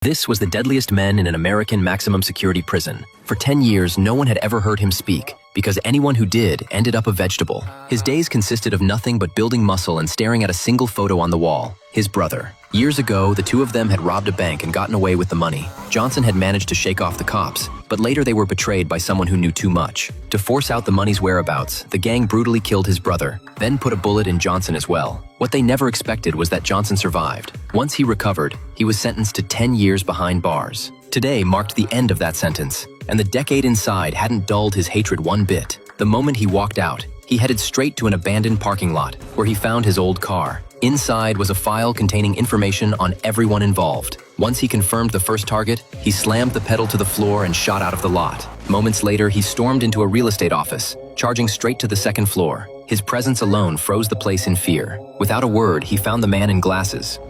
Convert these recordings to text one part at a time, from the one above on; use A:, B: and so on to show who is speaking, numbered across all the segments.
A: This was the deadliest man in an American maximum security prison. For 10 years, no one had ever heard him speak, because anyone who did ended up a vegetable. His days consisted of nothing but building muscle and staring at a single photo on the wall, his brother. Years ago, the two of them had robbed a bank and gotten away with the money. Johnson had managed to shake off the cops, but later they were betrayed by someone who knew too much. To force out the money's whereabouts, the gang brutally killed his brother, then put a bullet in Johnson as well. What they never expected was that Johnson survived. Once he recovered, he was sentenced to 10 years behind bars. Today marked the end of that sentence, and the decade inside hadn't dulled his hatred one bit. The moment he walked out, he headed straight to an abandoned parking lot, where he found his old car. Inside was a file containing information on everyone involved. Once he confirmed the first target, he slammed the pedal to the floor and shot out of the lot. Moments later, he stormed into a real estate office, charging straight to the second floor. His presence alone froze the place in fear. Without a word, he found the man in glasses,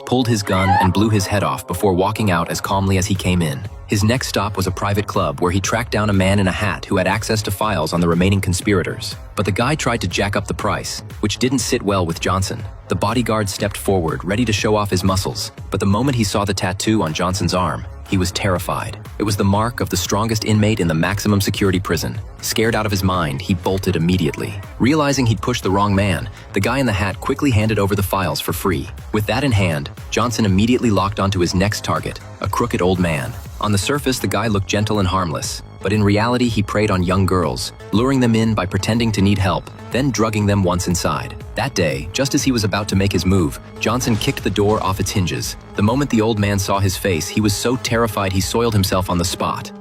A: pulled his gun and blew his head off before walking out as calmly as he came in. His next stop was a private club where he tracked down a man in a hat who had access to files on the remaining conspirators. But the guy tried to jack up the price, which didn't sit well with Johnson. The bodyguard stepped forward, ready to show off his muscles, but the moment he saw the tattoo on Johnson's arm, he was terrified. It was the mark of the strongest inmate in the maximum security prison. Scared out of his mind, he bolted immediately. Realizing he'd pushed the wrong man, the guy in the hat quickly handed over the files for free. With that in hand, Johnson immediately locked onto his next target, a crooked old man. On the surface, the guy looked gentle and harmless, but in reality, he preyed on young girls, luring them in by pretending to need help, then drugging them once inside. That day, just as he was about to make his move, Johnson kicked the door off its hinges. The moment the old man saw his face, he was so terrified he soiled himself on the spot.